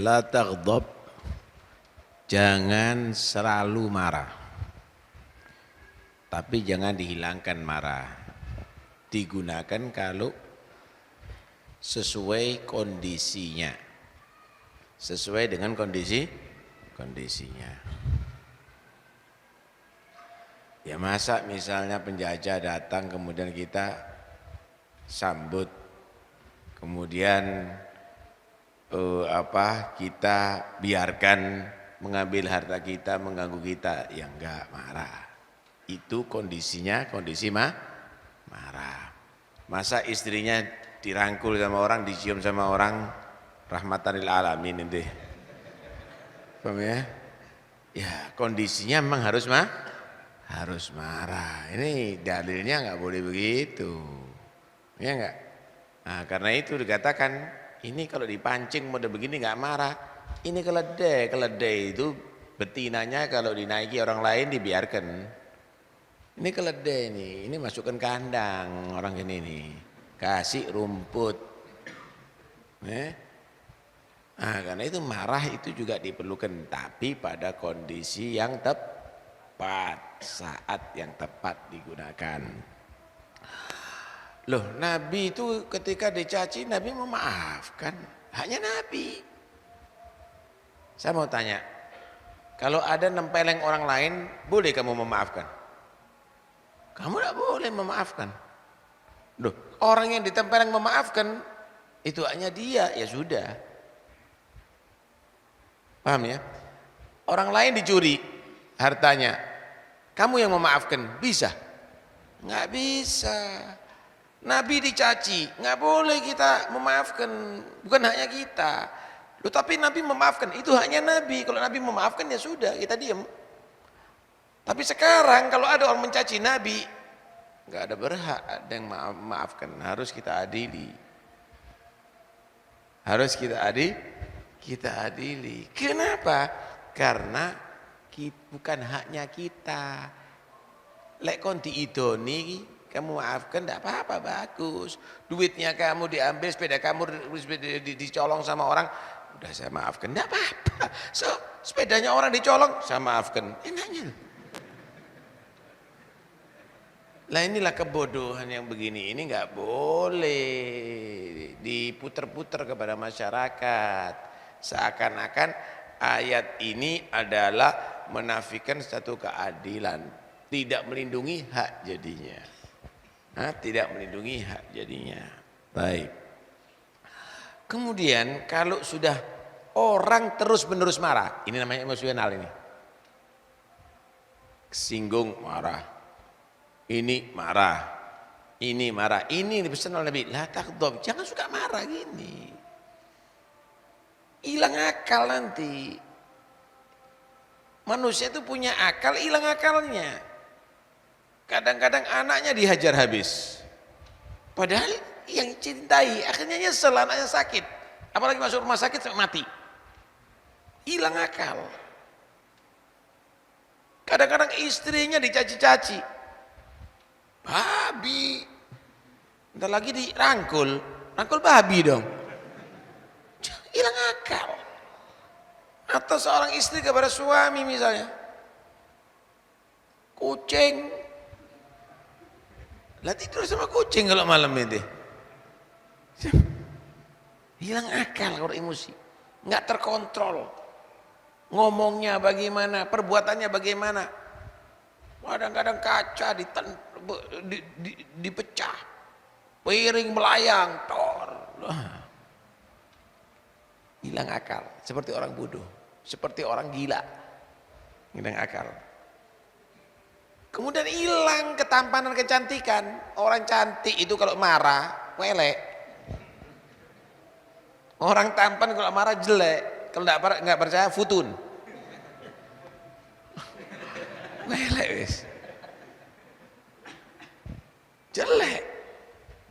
La taghdab, jangan selalu marah. Tapi jangan dihilangkan marah. Digunakan kalau sesuai kondisinya. Sesuai dengan kondisinya. Ya masa misalnya penjajah datang kemudian kita sambut, kemudian kita biarkan mengambil harta kita, mengganggu kita, ya enggak, marah. Itu kondisinya kondisi marah. Masa istrinya dirangkul sama orang, dicium sama orang, rahmatan lil alamin ini. Paham ya? Ya kondisinya memang harus marah. Ini dalilnya enggak boleh begitu. Ya enggak? Nah, karena itu dikatakan ini kalau dipancing mode begini enggak marah. Ini keledai itu betinanya kalau dinaiki orang lain dibiarkan. Ini keledai ini masukkan kandang orang ini nih. Kasih rumput. Nah, karena itu marah itu juga diperlukan, tapi pada kondisi yang tepat, saat yang tepat digunakan. Loh, Nabi itu ketika dicaci Nabi memaafkan, hanya Nabi. Saya mau tanya, kalau ada nempeleng orang lain, boleh kamu memaafkan? Kamu tidak boleh memaafkan. Loh, orang yang ditempeleng memaafkan, itu hanya dia, ya sudah. Paham ya? Orang lain dicuri hartanya, kamu yang memaafkan, bisa? Nggak bisa. Nabi dicaci, nggak boleh kita memaafkan, bukan hanya kita. Loh, tapi Nabi memaafkan, itu hanya Nabi. Kalau Nabi memaafkan ya sudah, kita diam. Tapi sekarang kalau ada orang mencaci Nabi, nggak ada berhak ada yang memaafkan, harus kita adili. Harus kita adili. Kenapa? Karena bukan haknya kita. Lek kon diidoni, kamu maafkan, tidak apa-apa, bagus. Duitnya kamu diambil, sepeda kamu dicolong sama orang, udah saya maafkan, tidak apa-apa. So, sepedanya orang dicolong, saya maafkan, enaknya. Lah inilah kebodohan yang begini, ini nggak boleh diputer-puter kepada masyarakat. Seakan-akan ayat ini adalah menafikan satu keadilan, tidak melindungi hak jadinya. Tidak melindungi hak jadinya. Baik. Kemudian kalau sudah orang terus-menerus marah, ini namanya emosional ini. Singgung marah. Ini marah. Ini marah. Ini pesan Nabi, la taghdab, jangan suka marah gini. Hilang akal nanti. Manusia itu punya akal, hilang akalnya. Kadang-kadang anaknya dihajar habis. Padahal yang cintai akhirnya nyesel, anaknya sakit. Apalagi masuk rumah sakit sampai mati. Hilang akal. Kadang-kadang istrinya dicaci-caci. Babi. Ntar lagi dirangkul. Rangkul babi dong. Hilang akal. Atau seorang istri kepada suami misalnya, kucing, lah tidur sama kucing kalau malam itu, hilang akal kalau emosi, nggak terkontrol, ngomongnya bagaimana, perbuatannya bagaimana, kadang-kadang kaca dipecah, piring melayang, hilang akal, seperti orang bodoh, seperti orang gila, hilang akal. Kemudian hilang ketampanan, kecantikan. Orang cantik itu kalau marah welek. Orang tampan kalau marah jelek. Kalau nggak percaya futun. Welek wis. Jelek.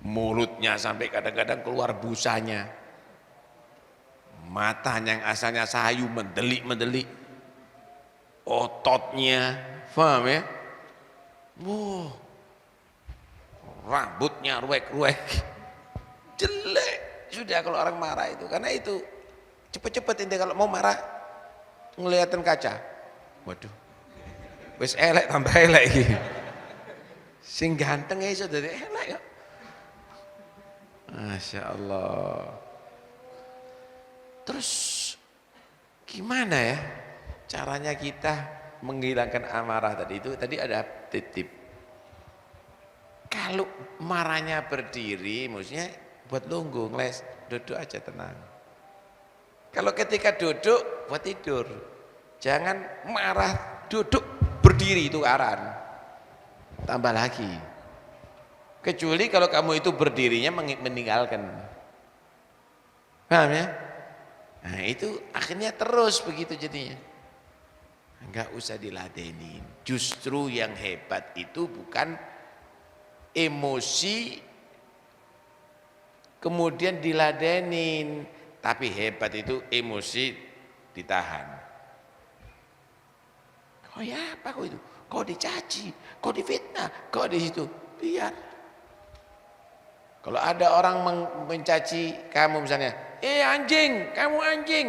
Mulutnya sampai kadang-kadang keluar busanya. Matanya yang asalnya sayu mendelik-mendelik. Ototnya, paham ya? Wow, rambutnya ruwek-ruwek, jelek sudah kalau orang marah itu. Karena itu Cepet-cepet ente kalau mau marah ngeliatin kaca. Waduh, wis elek tambah elek iki. Sing ganteng iso dadi elek ya. Masya Allah. Terus gimana ya caranya kita menghilangkan amarah tadi itu? Tadi ada titip. Kalau marahnya berdiri, maksudnya buat lunggu, ngeles, duduk aja tenang. Kalau ketika duduk, buat tidur. Jangan marah, duduk, berdiri itu aran. Tambah lagi. Kecuali kalau kamu itu berdirinya meninggalkan. Paham ya? Nah itu akhirnya terus begitu jadinya. Enggak usah diladenin. Justru yang hebat itu bukan emosi kemudian diladenin, tapi hebat itu emosi ditahan. Oh ya apa kau itu? Kau dicaci, kau difitnah, kau di situ. Biar. Kalau ada orang mencaci kamu misalnya, anjing, kamu anjing.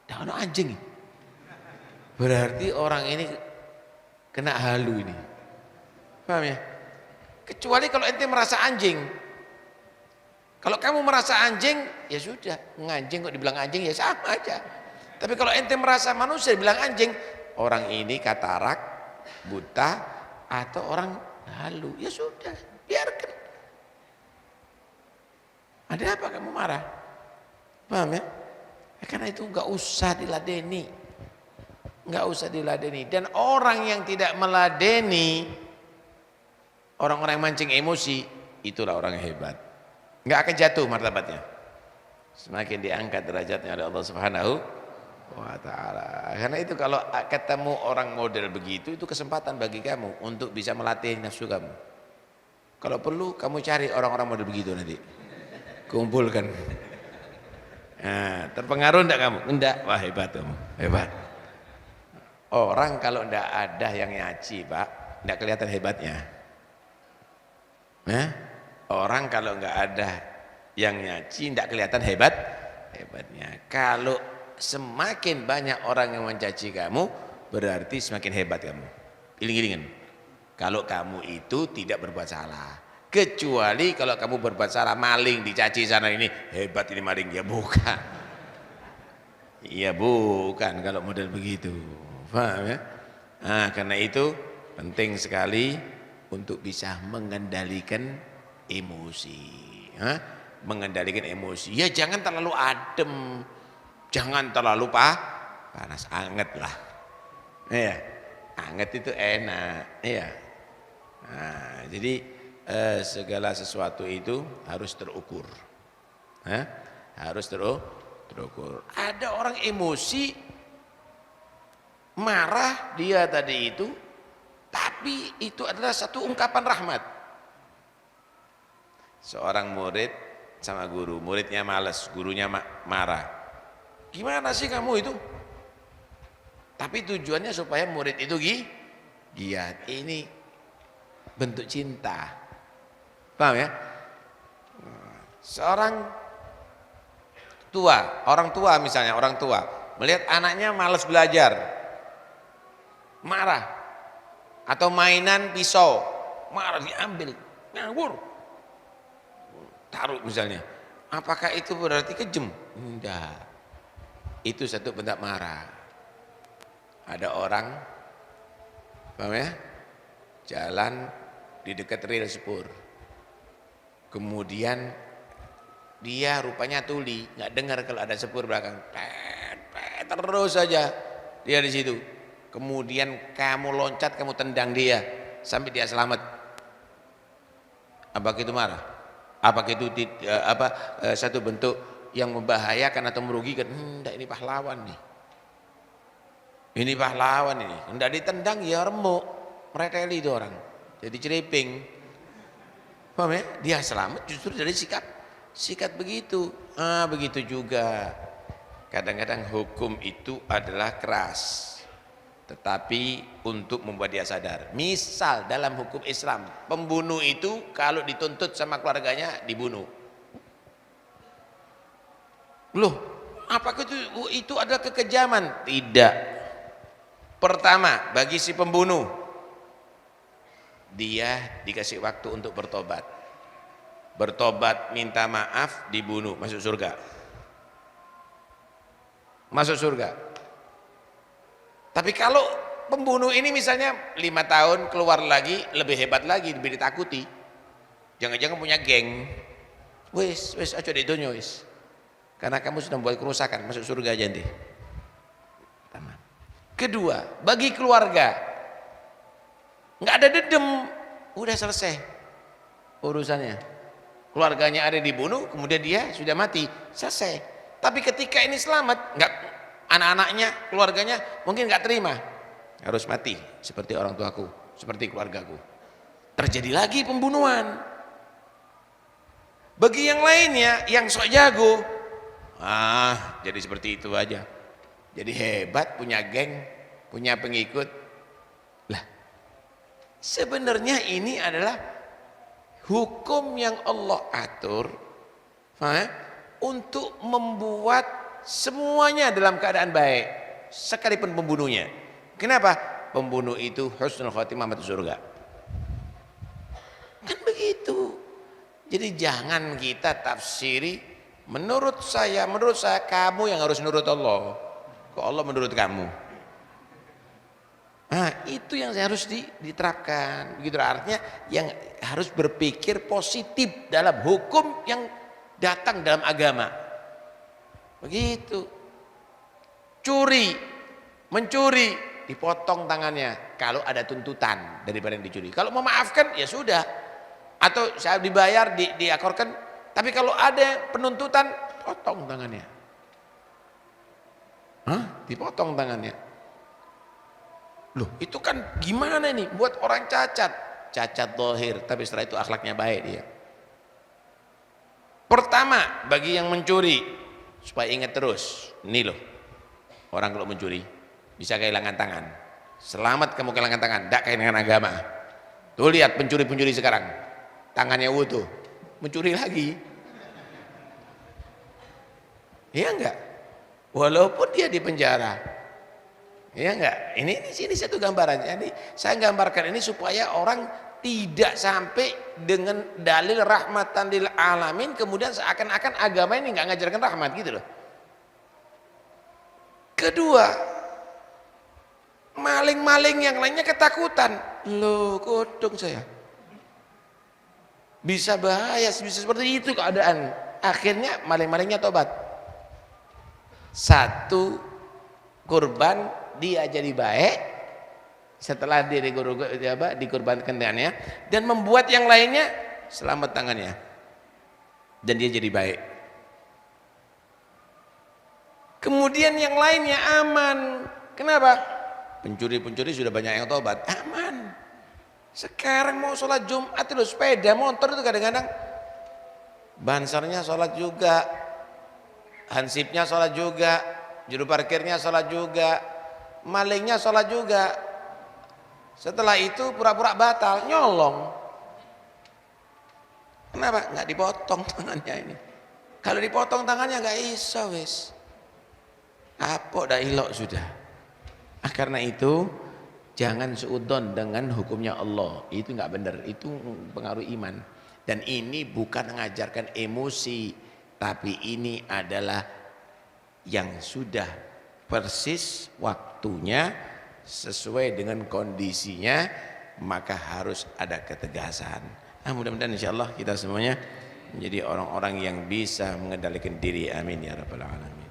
Dah ono anjing. Berarti orang ini kena halu ini. Paham ya? Kecuali kalau ente merasa anjing. Kalau kamu merasa anjing, ya sudah, nganjing kok dibilang anjing ya sama aja. Tapi kalau ente merasa manusia dibilang anjing, orang ini katarak, buta, atau orang halu, ya sudah, biarkan. Ada apa kamu marah? Paham ya? Karena itu enggak usah diladeni. Enggak usah diladeni. Dan orang yang tidak meladeni, orang-orang yang mancing emosi, itulah orang yang hebat. Enggak akan jatuh martabatnya. Semakin diangkat derajatnya oleh Allah Subhanahu wa ta'ala. Karena itu kalau ketemu orang model begitu, itu kesempatan bagi kamu untuk bisa melatih nafsu kamu. Kalau perlu kamu cari orang-orang model begitu nanti, kumpulkan. Nah, terpengaruh enggak kamu? Enggak. Wah hebat kamu, hebat. Orang kalau enggak ada yang nyaci Pak, enggak kelihatan hebatnya. Nah, orang kalau enggak ada yang nyaci enggak kelihatan hebatnya. Kalau semakin banyak orang yang mencaci kamu, berarti semakin hebat kamu. Iling-ilingan. Kalau kamu itu tidak berbuat salah. Kecuali kalau kamu berbuat salah, maling, dicaci sana ini, hebat ini maling. Ya bukan. Iya bukan kalau model begitu. Paham ya? Nah, karena itu penting sekali untuk bisa mengendalikan emosi. Mengendalikan emosi. Ya jangan terlalu adem. Jangan terlalu panas, anget lah. Iya, anget itu enak. Iya. Nah, jadi segala sesuatu itu harus terukur. Harus terukur. Ada orang emosi, marah dia tadi itu, tapi itu adalah satu ungkapan rahmat. Seorang murid sama guru, muridnya malas, gurunya marah. Gimana sih kamu itu? Tapi tujuannya supaya murid itu giat. Ini bentuk cinta. Paham ya? Seorang tua, orang tua misalnya, orang tua melihat anaknya malas belajar, marah. Atau mainan pisau, marah diambil, ngawur. Taruh misalnya. Apakah itu berarti kejem? Enggak. Itu satu bentuk marah. Ada orang, paham ya, jalan di dekat rel sepur. Kemudian dia rupanya tuli, nggak dengar kalau ada sepur belakang. Terus saja dia di situ. Kemudian kamu loncat, kamu tendang dia sampai dia selamat. Apakah itu marah? Apakah itu satu bentuk yang membahayakan atau merugikan? Enggak, ini pahlawan nih. Ini pahlawan ini. Enggak ditendang ya remuk, mereteli itu orang. Jadi ceriping. Paham ya? Dia selamat justru dari sikat begitu. Begitu juga. Kadang-kadang hukum itu adalah keras. Tetapi untuk membuat dia sadar. Misal dalam hukum Islam, pembunuh itu kalau dituntut sama keluarganya dibunuh. Loh, apakah itu adalah kekejaman? Tidak. Pertama, bagi si pembunuh, dia dikasih waktu untuk bertobat. Bertobat, minta maaf, dibunuh, masuk surga. Masuk surga. Tapi kalau pembunuh ini misalnya 5 tahun keluar lagi, lebih hebat lagi, lebih ditakuti. Jangan-jangan punya geng. Wis aja di dunia wis. Karena kamu sudah membuat kerusakan, masuk surga aja nanti. Kedua, bagi keluarga, nggak ada dedem, udah selesai urusannya. Keluarganya ada dibunuh, kemudian dia sudah mati, selesai. Tapi ketika ini selamat, nggak, anak-anaknya, keluarganya mungkin nggak terima, harus mati seperti orang tuaku, seperti keluargaku. Terjadi lagi pembunuhan. Bagi yang lainnya, yang sok jago, jadi seperti itu aja. Jadi hebat, punya geng, punya pengikut. Lah, sebenarnya ini adalah hukum yang Allah atur untuk membuat semuanya dalam keadaan baik, sekalipun pembunuhnya. Kenapa? Pembunuh itu husnul khotimah, masuk surga. Kan begitu. Jadi jangan kita tafsiri menurut saya kamu yang harus nurut Allah. Kok Allah menurut kamu? Itu yang harus diterapkan. Begitu artinya yang harus berpikir positif dalam hukum yang datang dalam agama. Begitu. Mencuri, dipotong tangannya kalau ada tuntutan daripada yang dicuri. Kalau memaafkan ya sudah. Atau saya dibayar, diakorkan. Tapi kalau ada penuntutan, potong tangannya. Dipotong tangannya. Loh, itu kan gimana nih buat orang cacat zahir, tapi setelah itu akhlaknya baik dia. Pertama, bagi yang mencuri, supaya ingat terus, ini loh, orang kalau mencuri bisa kehilangan tangan. Selamat kamu kehilangan tangan, tidak kehilangan agama. Tuh lihat pencuri-pencuri sekarang, tangannya utuh, mencuri lagi. Iya enggak? Walaupun dia di penjara, ya enggak? Ini satu gambaran. Jadi saya gambarkan ini supaya orang tidak sampai dengan dalil rahmatan lil alamin, kemudian seakan-akan agama ini enggak ngajarkan rahmat gitu loh. Kedua, maling-maling yang lainnya ketakutan. Loh, kodong saya. Bisa bahaya, bisa seperti itu keadaan. Akhirnya maling-malingnya tobat. Satu kurban dia jadi baik setelah dia dikurbankan dengannya, dan membuat yang lainnya selamat tangannya dan dia jadi baik. Kemudian yang lainnya aman. Kenapa? Pencuri-pencuri sudah banyak yang tobat, aman. Sekarang mau sholat Jumat itu sepeda motor itu kadang-kadang bansarnya sholat juga, hansipnya sholat juga, juru parkirnya sholat juga, malingnya sholat juga. Setelah itu pura-pura batal, nyolong. Kenapa? Nggak dipotong tangannya ini. Kalau dipotong tangannya nggak iso wis. Apa dah ilok sudah. Karena itu jangan seudon dengan hukumnya Allah. Itu nggak benar. Itu pengaruh iman. Dan ini bukan mengajarkan emosi, tapi ini adalah yang sudah persis waktunya sesuai dengan kondisinya, maka harus ada ketegasan. Mudah-mudahan insyaallah kita semuanya menjadi orang-orang yang bisa mengendalikan diri. Amin ya rabbal alamin.